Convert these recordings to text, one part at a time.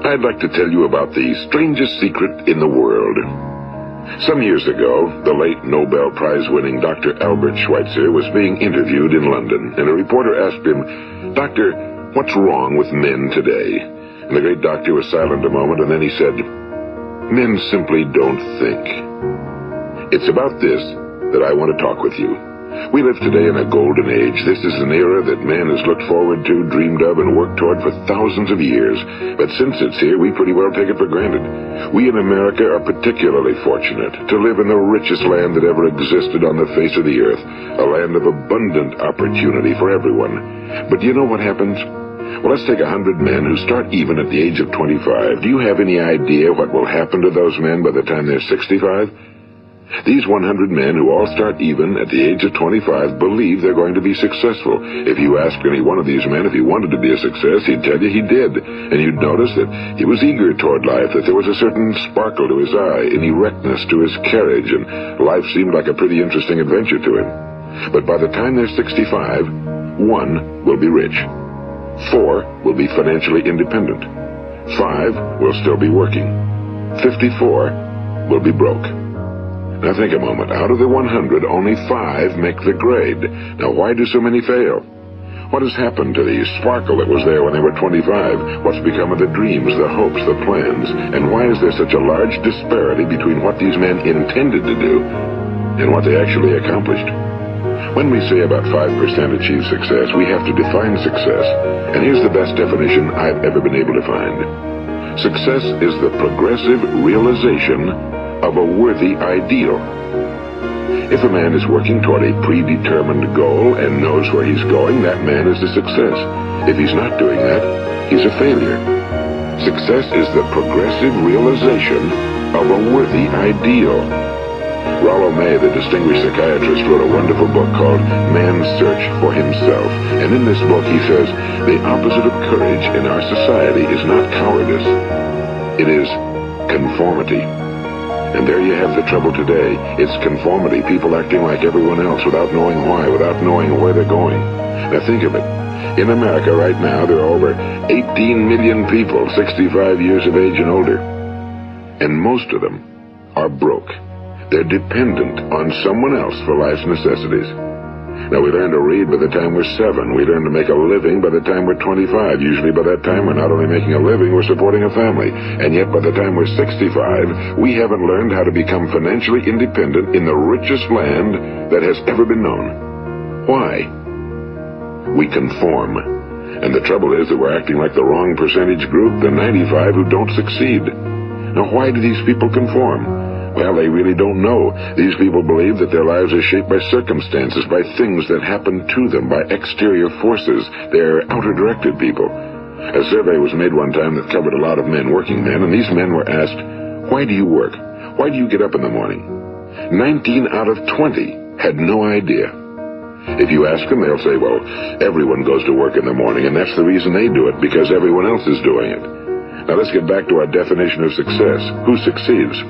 I'd like to tell you about the strangest secret in the world. Some years ago, the late Nobel Prize-winning Dr. Albert Schweitzer was being interviewed in London, and a reporter asked him, "Doctor, what's wrong with men today?" And the great doctor was silent a moment, and then he said, "Men simply don't think." It's about this that I want to talk with you. We live today in a golden age. This is an era that man has looked forward to, dreamed of, and worked toward for thousands of years. But since it's here, we pretty well take it for granted. We in America are particularly fortunate to live in the richest land that ever existed on the face of the earth, a land of abundant opportunity for everyone. But do you know what happens? Well, let's take 100 men who start even at the age of 25. Do you have any idea what will happen to those men by the time they're 65? These 100 men who all start even at the age of 25 believe they're going to be successful. If you ask any one of these men if he wanted to be a success, he'd tell you he did. And you'd notice that he was eager toward life, that there was a certain sparkle to his eye, an erectness to his carriage, and life seemed like a pretty interesting adventure to him. But by the time they're 65, 1 will be rich. 4 will be financially independent. 5 will still be working. 54 will be broke. Now think a moment. Out of the 100, only 5 make the grade. Now why do so many fail? What has happened to the sparkle that was there when they were 25? What's become of the dreams, the hopes, the plans? And why is there such a large disparity between what these men intended to do and what they actually accomplished? When we say about 5% achieve success, we have to define success. And here's the best definition I've ever been able to find. Success is the progressive realization of a worthy ideal. If a man is working toward a predetermined goal and knows where he's going, that man is a success. If he's not doing that, he's a failure. Success is the progressive realization of a worthy ideal. Rollo May, the distinguished psychiatrist, wrote a wonderful book called Man's Search for Himself. And in this book he says, the opposite of courage in our society is not cowardice. It is conformity. And there you have the trouble today. It's conformity, people acting like everyone else without knowing why, without knowing where they're going. Now think of it. In America right now, there are over 18 million people 65 years of age and older. And most of them are broke. They're dependent on someone else for life's necessities. Now, we learn to read by the time we're 7. We learn to make a living by the time we're 25. Usually by that time, we're not only making a living, we're supporting a family. And yet, by the time we're 65, we haven't learned how to become financially independent in the richest land that has ever been known. Why? We conform. And the trouble is that we're acting like the wrong percentage group, the 95 who don't succeed. Now, why do these people conform? Well, they really don't know. These people believe that their lives are shaped by circumstances, by things that happen to them, by exterior forces. They're outer-directed people. A survey was made one time that covered a lot of men, working men, and these men were asked, "Why do you work? Why do you get up in the morning?" 19 out of 20 had no idea. If you ask them, they'll say, well, everyone goes to work in the morning, and that's the reason they do it, because everyone else is doing it. Now let's get back to our definition of success. Who succeeds?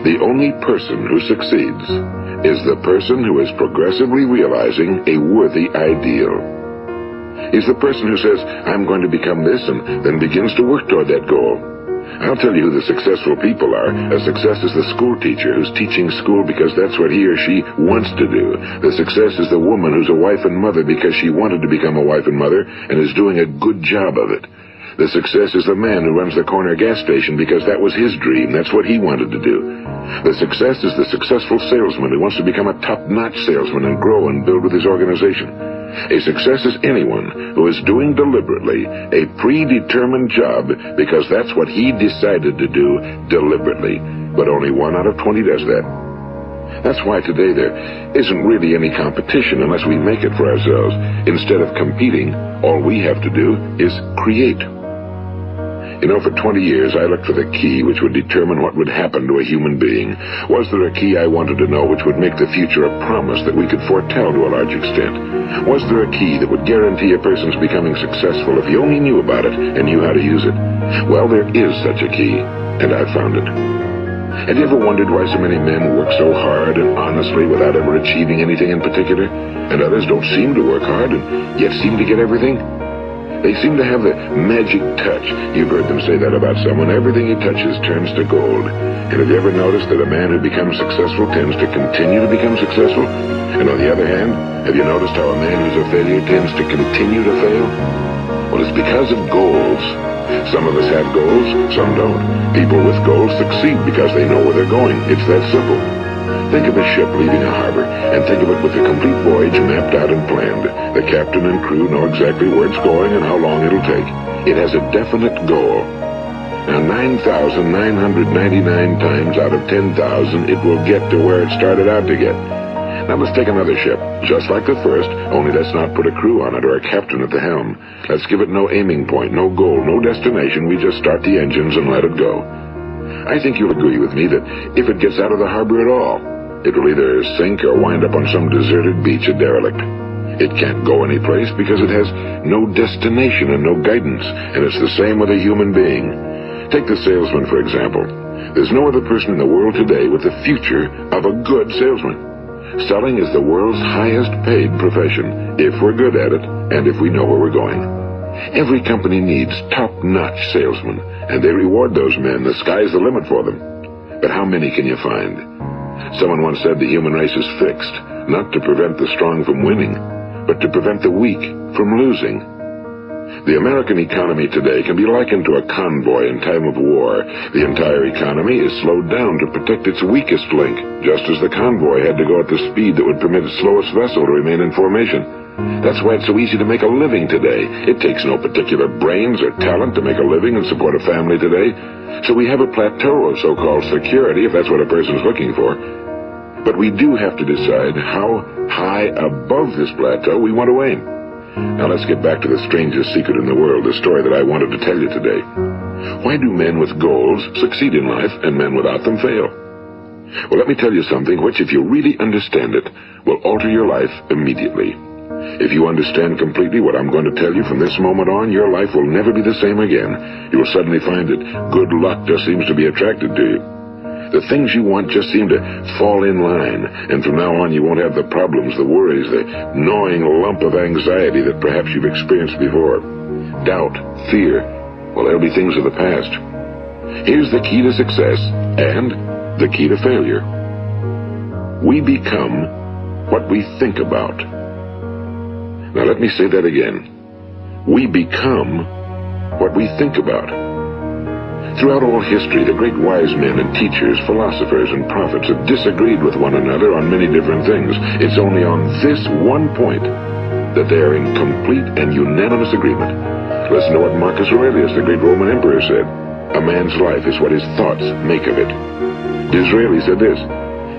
The only person who succeeds is the person who is progressively realizing a worthy ideal. He's the person who says, I'm going to become this, and then begins to work toward that goal. I'll tell you who the successful people are. A success is the school teacher who's teaching school because that's what he or she wants to do. The success is the woman who's a wife and mother because she wanted to become a wife and mother and is doing a good job of it. The success is the man who runs the corner gas station because that was his dream. That's what he wanted to do. The success is the successful salesman who wants to become a top-notch salesman and grow and build with his organization. A success is anyone who is doing deliberately a predetermined job because that's what he decided to do deliberately. But only 1 out of 20 does that. That's why today there isn't really any competition unless we make it for ourselves. Instead of competing, all we have to do is create. You know, for 20 years, I looked for the key which would determine what would happen to a human being. Was there a key I wanted to know which would make the future a promise that we could foretell to a large extent? Was there a key that would guarantee a person's becoming successful if he only knew about it and knew how to use it? Well, there is such a key, and I found it. Have you ever wondered why so many men work so hard and honestly without ever achieving anything in particular, and others don't seem to work hard and yet seem to get everything? They seem to have the magic touch. You've heard them say that about someone. Everything he touches turns to gold. And have you ever noticed that a man who becomes successful tends to continue to become successful? And on the other hand, have you noticed how a man who's a failure tends to continue to fail? Well, it's because of goals. Some of us have goals, some don't. People with goals succeed because they know where they're going. It's that simple. Think of a ship leaving a harbor, and think of it with a complete voyage mapped out and planned. The captain and crew know exactly where it's going and how long it'll take. It has a definite goal. Now, 9,999 times out of 10,000, it will get to where it started out to get. Now, let's take another ship, just like the first, only let's not put a crew on it or a captain at the helm. Let's give it no aiming point, no goal, no destination. We just start the engines and let it go. I think you'll agree with me that if it gets out of the harbor at all, it will either sink or wind up on some deserted beach, a derelict. It can't go anyplace because it has no destination and no guidance, and it's the same with a human being. Take the salesman, for example. There's no other person in the world today with the future of a good salesman. Selling is the world's highest paid profession, if we're good at it, and if we know where we're going. Every company needs top-notch salesmen, and they reward those men. The sky's the limit for them. But how many can you find? Someone once said the human race is fixed, not to prevent the strong from winning, but to prevent the weak from losing. The American economy today can be likened to a convoy in time of war. The entire economy is slowed down to protect its weakest link, just as the convoy had to go at the speed that would permit its slowest vessel to remain in formation. That's why it's so easy to make a living today. It takes no particular brains or talent to make a living and support a family today. So we have a plateau of so-called security, if that's what a person's looking for. But we do have to decide how high above this plateau we want to aim. Now let's get back to the strangest secret in the world, the story that I wanted to tell you today. Why do men with goals succeed in life and men without them fail? Well, let me tell you something which, if you really understand it, will alter your life immediately. If you understand completely what I'm going to tell you from this moment on, your life will never be the same again. You will suddenly find that good luck just seems to be attracted to you. The things you want just seem to fall in line, and from now on you won't have the problems, the worries, the gnawing lump of anxiety that perhaps you've experienced before. Doubt, fear, well, they'll be things of the past. Here's the key to success and the key to failure. We become what we think about. Now let me say that again. We become what we think about. Throughout all history, the great wise men and teachers, philosophers and prophets have disagreed with one another on many different things. It's only on this one point that they are in complete and unanimous agreement. Listen to what Marcus Aurelius, the great Roman emperor, said. A man's life is what his thoughts make of it. Disraeli said this.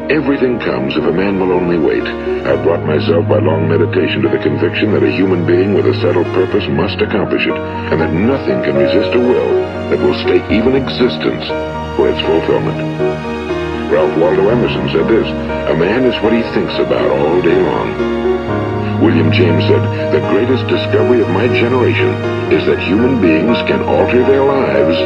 Everything comes if a man will only wait. I've brought myself by long meditation to the conviction that a human being with a settled purpose must accomplish it, and that nothing can resist a will that will stake even existence for its fulfillment. Ralph Waldo Emerson said this, a man is what he thinks about all day long. William James said, the greatest discovery of my generation is that human beings can alter their lives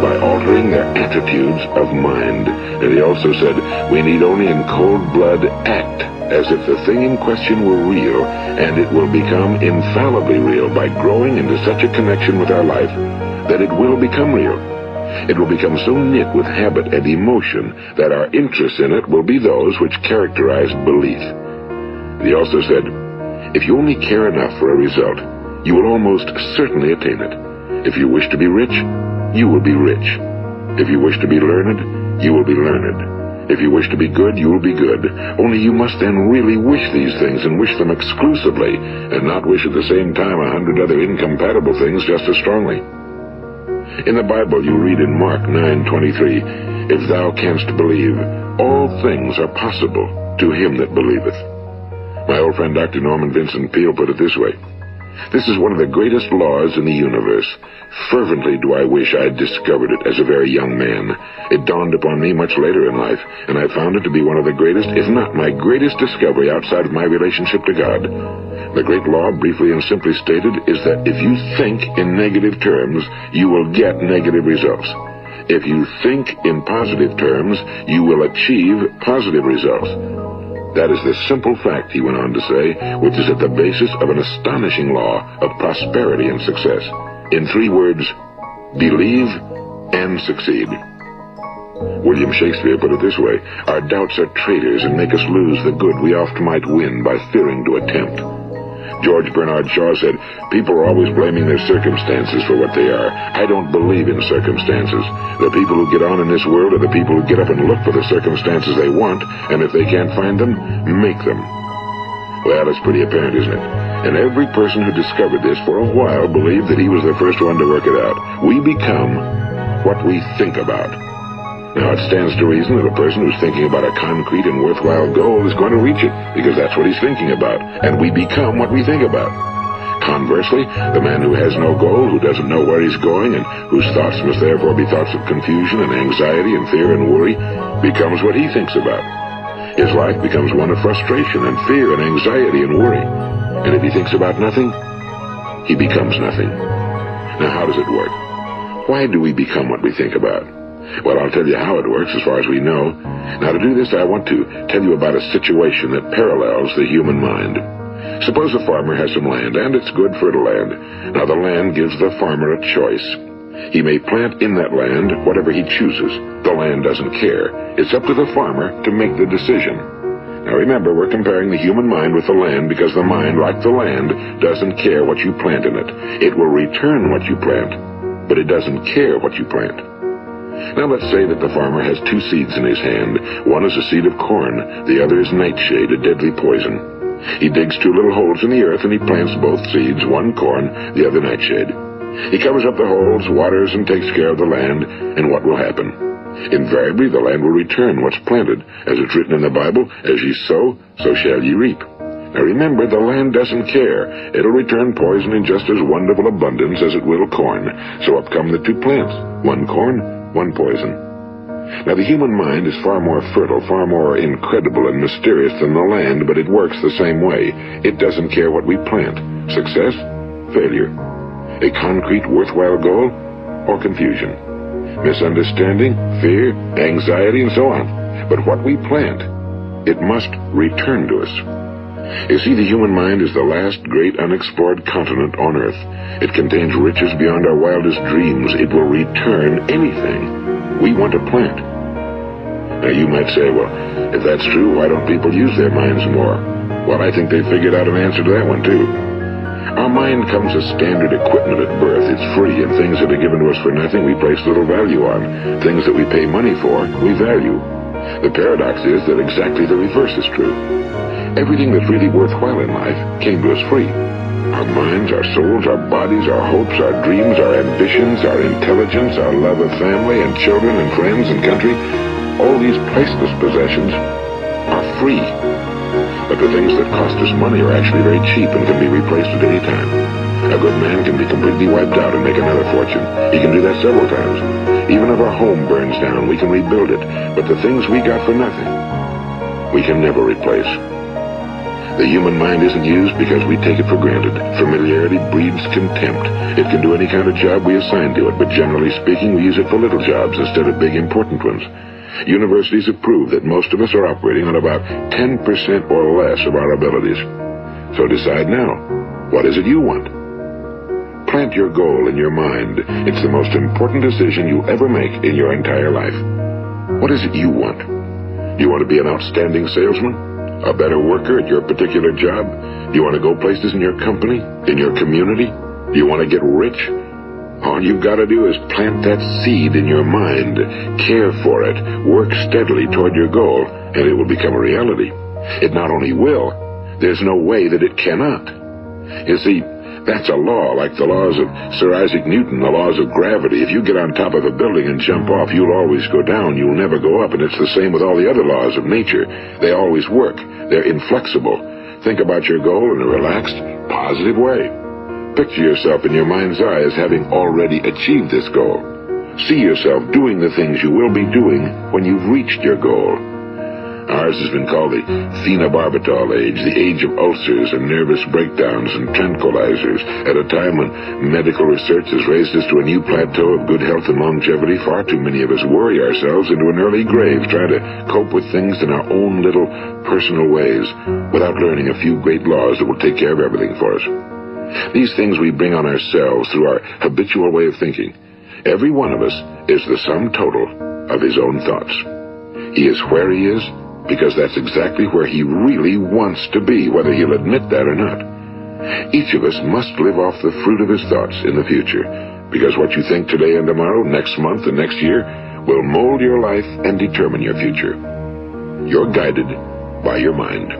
by altering their attitudes of mind. And he also said, we need only in cold blood act as if the thing in question were real, and it will become infallibly real by growing into such a connection with our life that it will become real. It will become so knit with habit and emotion that our interest in it will be those which characterize belief. He also said, if you only care enough for a result, you will almost certainly attain it. If you wish to be rich, you will be rich. If you wish to be learned, you will be learned. If you wish to be good, you will be good. Only you must then really wish these things, and wish them exclusively, and not wish at the same time 100 other incompatible things just as strongly. In the Bible, you read in Mark 9:23, if thou canst believe, all things are possible to him that believeth. My old friend Dr. Norman Vincent Peale put it this way. This is one of the greatest laws in the universe. Fervently do I wish I had discovered it as a very young man. It dawned upon me much later in life, and I found it to be one of the greatest, if not my greatest discovery outside of my relationship to God. The great law, briefly and simply stated, is that if you think in negative terms, you will get negative results. If you think in positive terms, you will achieve positive results. That is the simple fact, he went on to say, which is at the basis of an astonishing law of prosperity and success. In 3 words, believe and succeed. William Shakespeare put it this way: our doubts are traitors and make us lose the good we oft might win by fearing to attempt. George Bernard Shaw said, people are always blaming their circumstances for what they are. I don't believe in circumstances. The people who get on in this world are the people who get up and look for the circumstances they want, and if they can't find them, make them. Well, it's pretty apparent, isn't it? And every person who discovered this for a while believed that he was the first one to work it out. We become what we think about. Now, it stands to reason that a person who's thinking about a concrete and worthwhile goal is going to reach it, because that's what he's thinking about, and we become what we think about. Conversely, the man who has no goal, who doesn't know where he's going, and whose thoughts must therefore be thoughts of confusion and anxiety and fear and worry, becomes what he thinks about. His life becomes one of frustration and fear and anxiety and worry. And if he thinks about nothing, he becomes nothing. Now, how does it work? Why do we become what we think about? Well, I'll tell you how it works as far as we know. Now, to do this, I want to tell you about a situation that parallels the human mind. Suppose a farmer has some land, and it's good fertile land. Now, the land gives the farmer a choice. He may plant in that land whatever he chooses. The land doesn't care. It's up to the farmer to make the decision. Now, remember, we're comparing the human mind with the land because the mind, like the land, doesn't care what you plant in it. It will return what you plant, but it doesn't care what you plant. Now let's say that the farmer has 2 seeds in his hand. One is a seed of corn, the other is nightshade, a deadly poison. He digs 2 little holes in the earth and he plants both seeds, one corn, the other nightshade. He covers up the holes, waters, and takes care of the land, and what will happen? Invariably the land will return what's planted. As it's written in the Bible, as ye sow, so shall ye reap. Now remember, the land doesn't care. It'll return poison in just as wonderful abundance as it will corn. So up come the 2 plants, one corn, one poison. Now, the human mind is far more fertile, far more incredible and mysterious than the land, but it works the same way. It doesn't care what we plant. Success, failure. A concrete, worthwhile goal, or confusion. Misunderstanding, fear, anxiety, and so on. But what we plant, it must return to us. You see, the human mind is the last great unexplored continent on Earth. It contains riches beyond our wildest dreams. It will return anything we want to plant. Now, you might say, well, if that's true, why don't people use their minds more? Well, I think they figured out an answer to that one, too. Our mind comes as standard equipment at birth. It's free, and things that are given to us for nothing we place little value on. Things that we pay money for, we value. The paradox is that exactly the reverse is true. Everything that's really worthwhile in life came to us free. Our minds, our souls, our bodies, our hopes, our dreams, our ambitions, our intelligence, our love of family and children and friends and country, all these priceless possessions are free. But the things that cost us money are actually very cheap and can be replaced at any time. A good man can be completely wiped out and make another fortune. He can do that several times. Even if our home burns down, we can rebuild it. But the things we got for nothing, we can never replace. The human mind isn't used because we take it for granted. Familiarity breeds contempt. It can do any kind of job we assign to it, but generally speaking, we use it for little jobs instead of big, important ones. Universities have proved that most of us are operating on about 10% or less of our abilities. So decide now, what is it you want? Plant your goal in your mind. It's the most important decision you'll ever make in your entire life. What is it you want? Do you want to be an outstanding salesman? A better worker at your particular job? Do you want to go places in your company? In your community? Do you want to get rich? All you've got to do is plant that seed in your mind, care for it, work steadily toward your goal, and it will become a reality. It not only will, there's no way that it cannot. You see, that's a law, like the laws of Sir Isaac Newton, the laws of gravity. If you get on top of a building and jump off, you'll always go down. You'll never go up, and it's the same with all the other laws of nature. They always work. They're inflexible. Think about your goal in a relaxed, positive way. Picture yourself in your mind's eye as having already achieved this goal. See yourself doing the things you will be doing when you've reached your goal. Ours has been called the phenobarbital age, the age of ulcers and nervous breakdowns and tranquilizers, at a time when medical research has raised us to a new plateau of good health and longevity. Far too many of us worry ourselves into an early grave trying to cope with things in our own little personal ways without learning a few great laws that will take care of everything for us. These things we bring on ourselves through our habitual way of thinking. Every one of us is the sum total of his own thoughts. He is where he is because that's exactly where he really wants to be, whether he'll admit that or not. Each of us must live off the fruit of his thoughts in the future, because what you think today and tomorrow, next month and next year, will mold your life and determine your future. You're guided by your mind.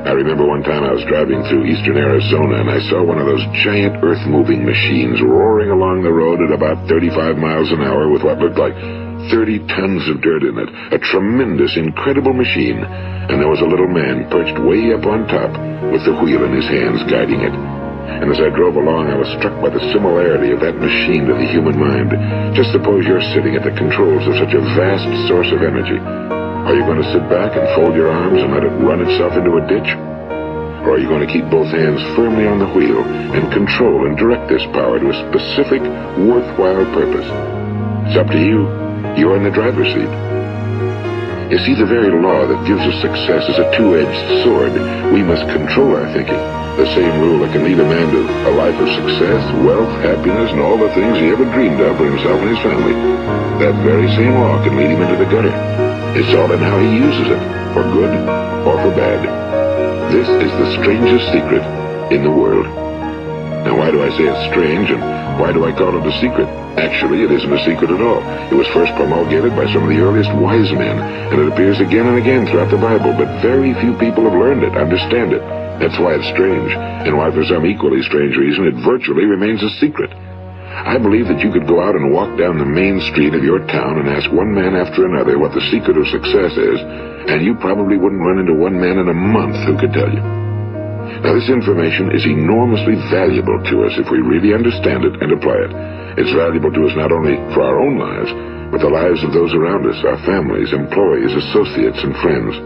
I remember one time I was driving through eastern Arizona, and I saw one of those giant earth-moving machines roaring along the road at about 35 miles an hour with what looked like 30 tons of dirt in it. A tremendous, incredible machine. And there was a little man perched way up on top with the wheel in his hands, guiding it. And as I drove along, I was struck by the similarity of that machine to the human mind. Just suppose you're sitting at the controls of such a vast source of energy. Are you going to sit back and fold your arms and let it run itself into a ditch? Or are you going to keep both hands firmly on the wheel and control and direct this power to a specific, worthwhile purpose? It's up to you. You're in the driver's seat. You see, the very law that gives us success is a two-edged sword. We must control our thinking. The same rule that can lead a man to a life of success, wealth, happiness, and all the things he ever dreamed of for himself and his family. That very same law can lead him into the gutter. It's all in how he uses it, for good or for bad. This is the strangest secret in the world. Now, why do I say it's strange, and why do I call it a secret? Actually, it isn't a secret at all. It was first promulgated by some of the earliest wise men, and it appears again and again throughout the Bible, but very few people have learned it, understand it. That's why it's strange, and why for some equally strange reason it virtually remains a secret. I believe that you could go out and walk down the main street of your town and ask one man after another what the secret of success is, and you probably wouldn't run into one man in a month who could tell you. Now, this information is enormously valuable to us if we really understand it and apply it. It's valuable to us not only for our own lives, but the lives of those around us, our families, employees, associates, and friends.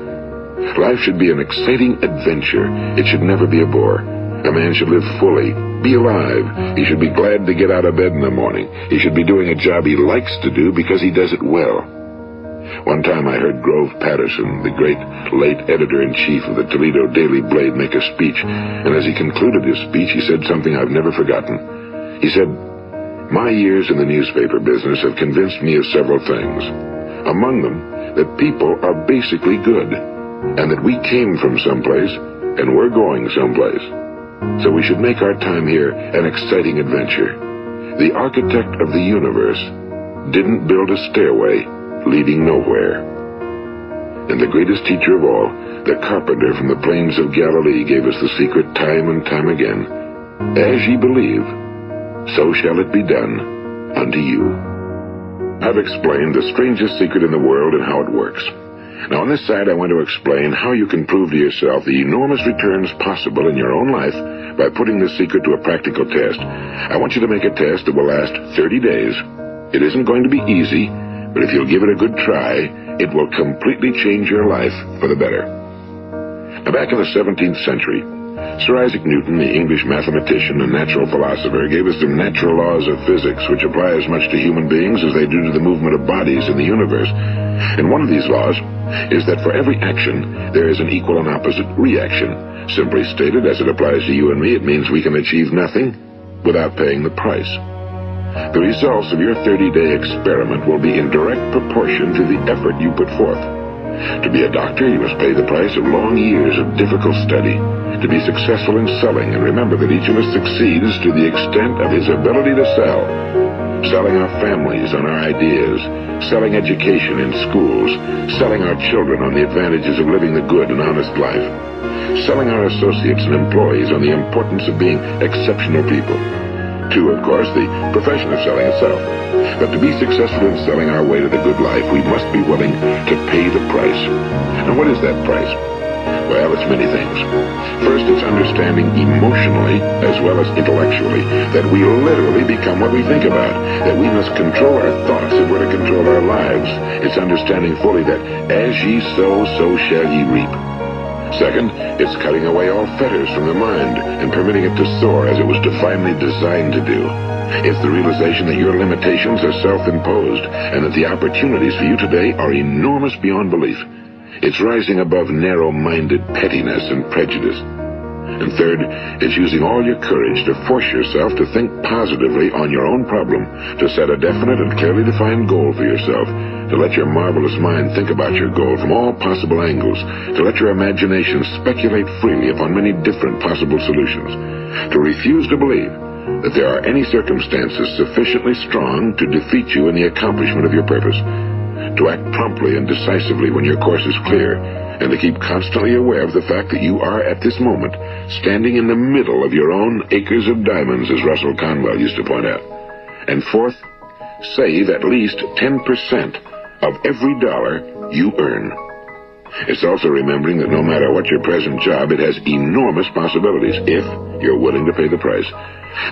Life should be an exciting adventure. It should never be a bore. A man should live fully, be alive. He should be glad to get out of bed in the morning. He should be doing a job he likes to do because he does it well. One time I heard Grove Patterson, the great late editor-in-chief of the Toledo Daily Blade, make a speech, and as he concluded his speech, he said something I've never forgotten. He said, "My years in the newspaper business have convinced me of several things. Among them, that people are basically good, and that we came from someplace, and we're going someplace. So we should make our time here an exciting adventure. The architect of the universe didn't build a stairway leading nowhere." And the greatest teacher of all, the carpenter from the plains of Galilee, gave us the secret time and time again. As ye believe, so shall it be done unto you. I've explained the strangest secret in the world and how it works. Now, on this side, I want to explain how you can prove to yourself the enormous returns possible in your own life by putting this secret to a practical test. I want you to make a test that will last 30 days. It isn't going to be easy, but if you'll give it a good try, it will completely change your life for the better. Now, back in the 17th century, Sir Isaac Newton, the English mathematician and natural philosopher, gave us some natural laws of physics which apply as much to human beings as they do to the movement of bodies in the universe. And one of these laws is that for every action, there is an equal and opposite reaction. Simply stated, as it applies to you and me, it means we can achieve nothing without paying the price. The results of your 30-day experiment will be in direct proportion to the effort you put forth. To be a doctor, you must pay the price of long years of difficult study. To be successful in selling, and remember that each of us succeeds to the extent of his ability to sell. Selling our families on our ideas, selling education in schools, selling our children on the advantages of living the good and honest life, selling our associates and employees on the importance of being exceptional people. To, of course, the profession of selling itself. But to be successful in selling our way to the good life, we must be willing to pay the price. And what is that price? Well, it's many things. First, it's understanding emotionally as well as intellectually that we literally become what we think about, that we must control our thoughts if we're to control our lives. It's understanding fully that as ye sow, so shall ye reap. Second, it's cutting away all fetters from the mind and permitting it to soar as it was divinely designed to do. It's the realization that your limitations are self-imposed and that the opportunities for you today are enormous beyond belief. It's rising above narrow-minded pettiness and prejudice. And third, it's using all your courage to force yourself to think positively on your own problem, to set a definite and clearly defined goal for yourself, to let your marvelous mind think about your goal from all possible angles, to let your imagination speculate freely upon many different possible solutions, to refuse to believe that there are any circumstances sufficiently strong to defeat you in the accomplishment of your purpose, to act promptly and decisively when your course is clear, and to keep constantly aware of the fact that you are, at this moment, standing in the middle of your own acres of diamonds, as Russell Conwell used to point out. And fourth, save at least 10% of every dollar you earn. It's also remembering that no matter what your present job, it has enormous possibilities if you're willing to pay the price.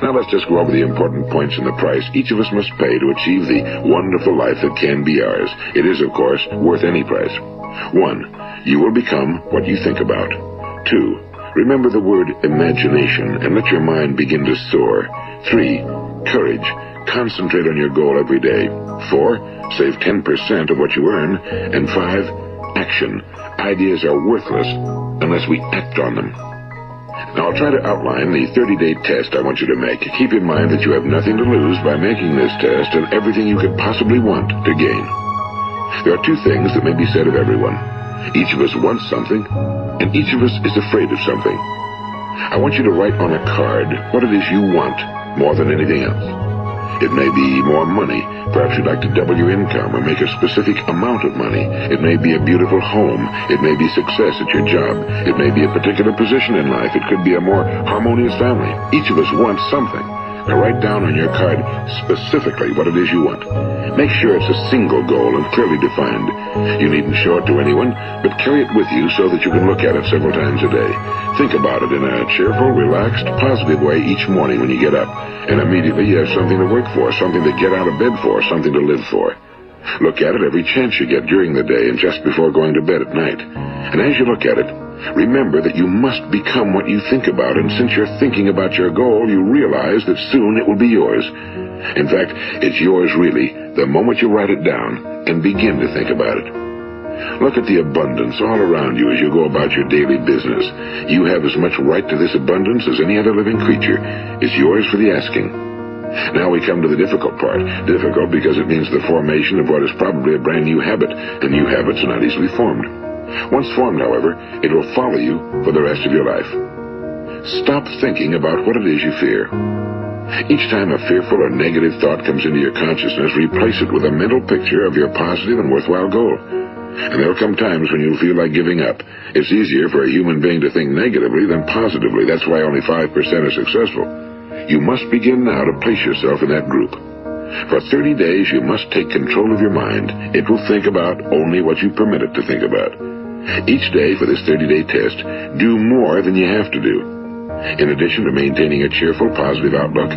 Now let's just go over the important points in the price each of us must pay to achieve the wonderful life that can be ours. It is, of course, worth any price. 1. You will become what you think about. 2. Remember the word imagination and let your mind begin to soar. 3. Courage. Concentrate on your goal every day. 4. Save 10% of what you earn. And 5. Action. Ideas are worthless unless we act on them. Now, I'll try to outline the 30-day test I want you to make. Keep in mind that you have nothing to lose by making this test and everything you could possibly want to gain. There are two things that may be said of everyone. Each of us wants something, and each of us is afraid of something. I want you to write on a card what it is you want more than anything else. It may be more money. Perhaps you'd like to double your income or make a specific amount of money. It may be a beautiful home. It may be success at your job. It may be a particular position in life. It could be a more harmonious family. Each of us wants something. Now write down on your card specifically what it is you want. Make sure it's a single goal and clearly defined. You needn't show it to anyone, but carry it with you so that you can look at it several times a day. Think about it in a cheerful, relaxed, positive way each morning when you get up. And immediately you have something to work for, something to get out of bed for, something to live for. Look at it every chance you get during the day and just before going to bed at night. And as you look at it, remember that you must become what you think about, and since you're thinking about your goal, you realize that soon it will be yours. In fact, it's yours really the moment you write it down and begin to think about it. Look at the abundance all around you as you go about your daily business. You have as much right to this abundance as any other living creature. It's yours for the asking. Now we come to the difficult part. Difficult because it means the formation of what is probably a brand new habit, and new habits are not easily formed. Once formed, however, it will follow you for the rest of your life. Stop thinking about what it is you fear. Each time a fearful or negative thought comes into your consciousness, replace it with a mental picture of your positive and worthwhile goal. And there will come times when you'll feel like giving up. It's easier for a human being to think negatively than positively. That's why only 5% are successful. You must begin now to place yourself in that group. For 30 days, you must take control of your mind. It will think about only what you permit it to think about. Each day for this 30-day test, do more than you have to do. In addition to maintaining a cheerful, positive outlook,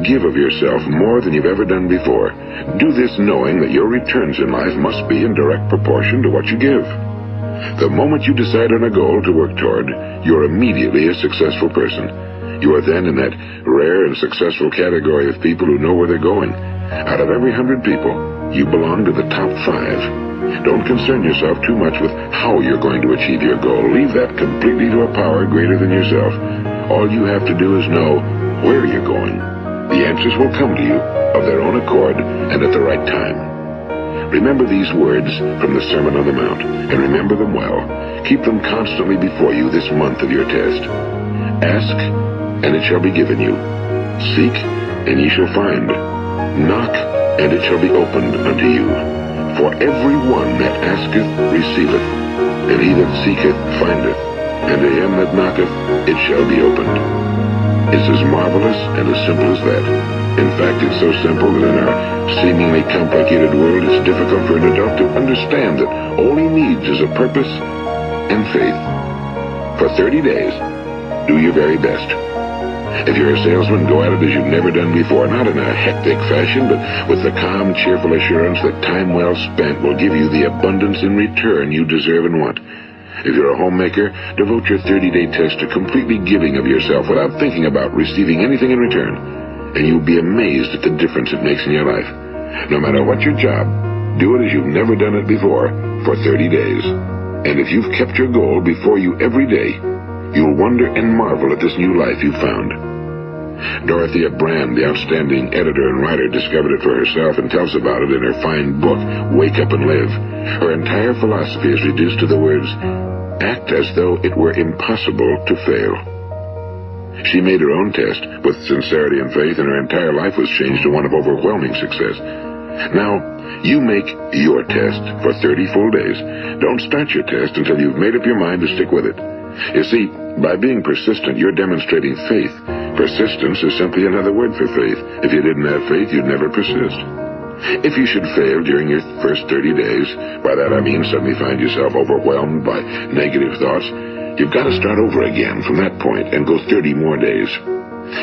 give of yourself more than you've ever done before. Do this knowing that your returns in life must be in direct proportion to what you give. The moment you decide on a goal to work toward, you're immediately a successful person. You are then in that rare and successful category of people who know where they're going. Out of every 100 people, you belong to the top 5. Don't concern yourself too much with how you're going to achieve your goal. Leave that completely to a power greater than yourself. All you have to do is know where you're going. The answers will come to you of their own accord and at the right time. Remember these words from the Sermon on the Mount, and remember them well. Keep them constantly before you this month of your test. Ask, and it shall be given you. Seek, and ye shall find. Knock, and it shall be opened unto you. For every one that asketh receiveth, and he that seeketh findeth, and to him that knocketh it shall be opened. It's as marvelous and as simple as that. In fact, it's so simple that in our seemingly complicated world, it's difficult for an adult to understand that all he needs is a purpose and faith. For 30 days, do your very best. If you're a salesman, go at it as you've never done before, not in a hectic fashion, but with the calm, cheerful assurance that time well spent will give you the abundance in return you deserve and want. If you're a homemaker, devote your 30-day test to completely giving of yourself without thinking about receiving anything in return, and you'll be amazed at the difference it makes in your life. No matter what your job, do it as you've never done it before for 30 days. And if you've kept your goal before you every day, you'll wonder and marvel at this new life you've found. Dorothea Brand, the outstanding editor and writer, discovered it for herself and tells about it in her fine book, Wake Up and Live. Her entire philosophy is reduced to the words, act as though it were impossible to fail. She made her own test with sincerity and faith, and her entire life was changed to one of overwhelming success. Now, you make your test for 30 full days. Don't start your test until you've made up your mind to stick with it. You see, by being persistent, you're demonstrating faith. Persistence is simply another word for faith. If you didn't have faith, you'd never persist. If you should fail during your first 30 days, by that I mean suddenly find yourself overwhelmed by negative thoughts, you've got to start over again from that point and go 30 more days.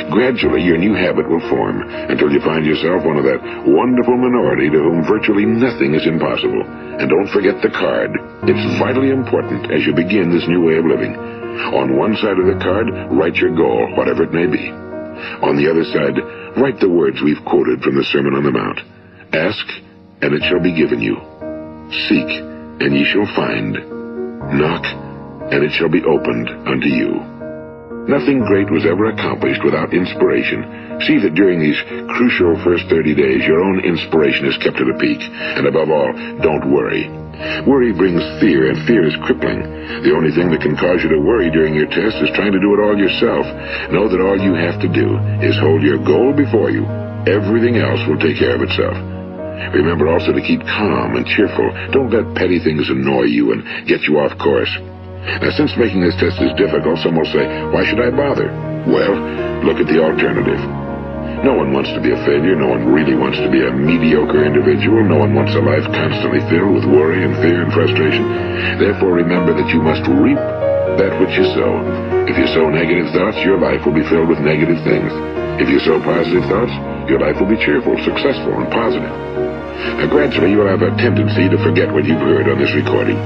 Gradually, your new habit will form until you find yourself one of that wonderful minority to whom virtually nothing is impossible. And don't forget the card. It's vitally important as you begin this new way of living. On one side of the card, write your goal, whatever it may be. On the other side, write the words we've quoted from the Sermon on the Mount. Ask, and it shall be given you. Seek, and ye shall find. Knock, and it shall be opened unto you. Nothing great was ever accomplished without inspiration. See that during these crucial first 30 days, your own inspiration is kept at a peak. And above all, don't worry. Worry brings fear, and fear is crippling. The only thing that can cause you to worry during your test is trying to do it all yourself. Know that all you have to do is hold your goal before you. Everything else will take care of itself. Remember also to keep calm and cheerful. Don't let petty things annoy you and get you off course. Now, since making this test is difficult, some will say, why should I bother? Well, look at the alternative. No one wants to be a failure. No one really wants to be a mediocre individual. No one wants a life constantly filled with worry and fear and frustration. Therefore, remember that you must reap that which you sow. If you sow negative thoughts, your life will be filled with negative things. If you sow positive thoughts, your life will be cheerful, successful, and positive. Now, gradually, you will have a tendency to forget what you've heard on this recording.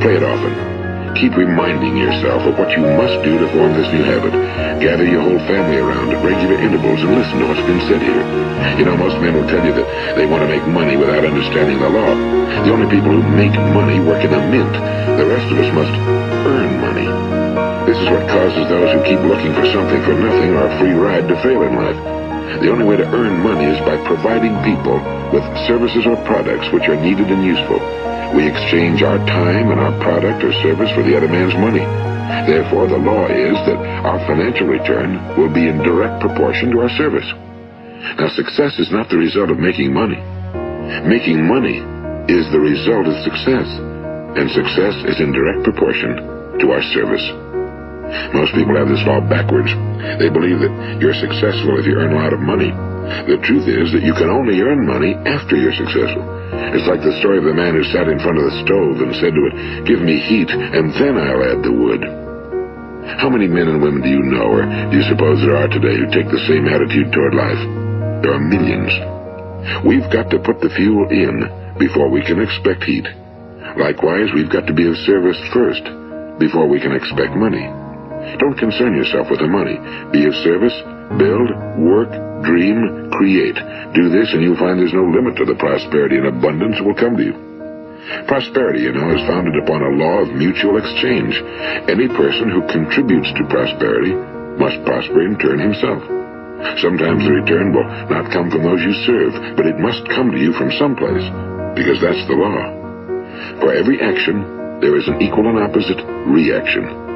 Play it often. Keep reminding yourself of what you must do to form this new habit. Gather your whole family around at regular intervals and listen to what's been said here. You know, most men will tell you that they want to make money without understanding the law. The only people who make money work in a mint. The rest of us must earn money. This is what causes those who keep looking for something for nothing or a free ride to fail in life. The only way to earn money is by providing people with services or products which are needed and useful. We exchange our time and our product or service for the other man's money. Therefore, the law is that our financial return will be in direct proportion to our service. Now, success is not the result of making money. Making money is the result of success, and success is in direct proportion to our service. Most people have this law backwards. They believe that you're successful if you earn a lot of money. The truth is that you can only earn money after you're successful. It's like the story of the man who sat in front of the stove and said to it, give me heat, and then I'll add the wood. How many men and women do you know, or do you suppose there are today, who take the same attitude toward life? There are millions. We've got to put the fuel in before we can expect heat. Likewise, we've got to be of service first before we can expect money. Don't concern yourself with the money. Be of service, build, work, dream, create. Do this and you'll find there's no limit to the prosperity and abundance that will come to you. Prosperity, you know, is founded upon a law of mutual exchange. Any person who contributes to prosperity must prosper in turn himself. Sometimes the return will not come from those you serve, but it must come to you from someplace, because that's the law. For every action, there is an equal and opposite reaction.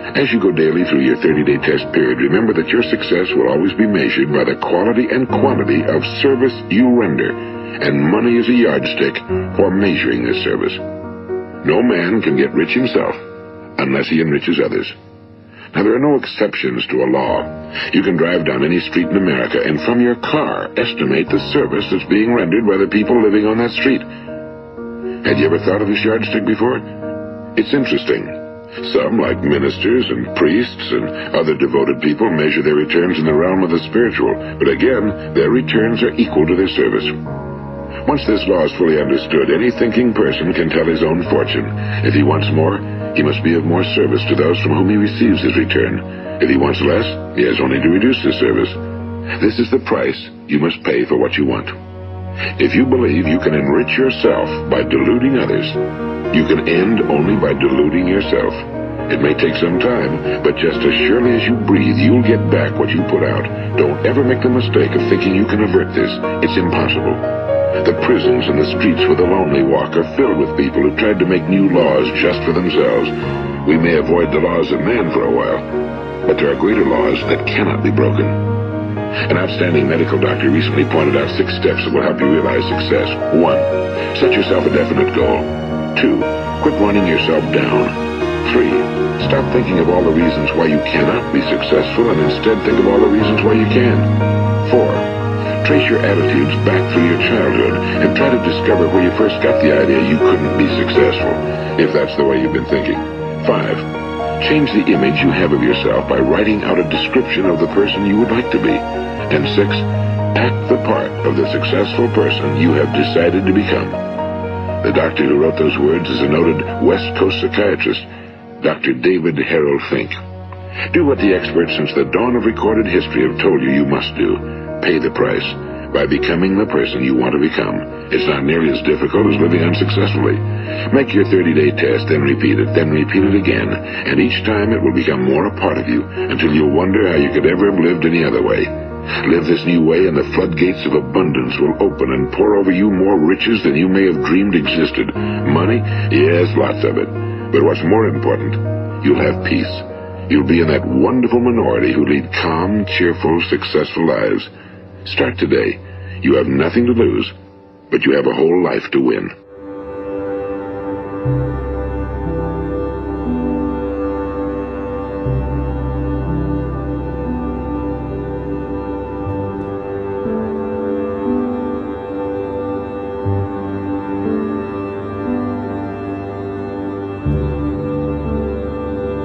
As you go daily through your 30-day test period, remember that your success will always be measured by the quality and quantity of service you render, and money is a yardstick for measuring this service. No man can get rich himself unless he enriches others. Now, there are no exceptions to a law. You can drive down any street in America and from your car estimate the service that's being rendered by the people living on that street. Had you ever thought of this yardstick before? It's interesting. Some, like ministers and priests and other devoted people, measure their returns in the realm of the spiritual, but again, their returns are equal to their service. Once this law is fully understood, any thinking person can tell his own fortune. If he wants more, he must be of more service to those from whom he receives his return. If he wants less, he has only to reduce his service. This is the price you must pay for what you want. If you believe you can enrich yourself by deluding others, you can end only by deluding yourself. It may take some time, but just as surely as you breathe, you'll get back what you put out. Don't ever make the mistake of thinking you can avert this. It's impossible. The prisons and the streets where the lonely walk are filled with people who tried to make new laws just for themselves. We may avoid the laws of man for a while, but there are greater laws that cannot be broken. An outstanding medical doctor recently pointed out 6 steps that will help you realize success. 1. Set yourself a definite goal. 2. Quit running yourself down. 3. Stop thinking of all the reasons why you cannot be successful and instead think of all the reasons why you can. 4. Trace your attitudes back through your childhood and try to discover where you first got the idea you couldn't be successful, if that's the way you've been thinking. 5. Change the image you have of yourself by writing out a description of the person you would like to be. And 6. Act the part of the successful person you have decided to become. The doctor who wrote those words is a noted West Coast psychiatrist, Dr. David Harold Fink. Do what the experts since the dawn of recorded history have told you must do. Pay the price by becoming the person you want to become. It's not nearly as difficult as living unsuccessfully. Make your 30-day test, then repeat it again, and each time it will become more a part of you until you'll wonder how you could ever have lived any other way. Live this new way and the floodgates of abundance will open and pour over you more riches than you may have dreamed existed. Money? Yes, lots of it. But what's more important, you'll have peace. You'll be in that wonderful minority who lead calm, cheerful, successful lives. Start today. You have nothing to lose, but you have a whole life to win.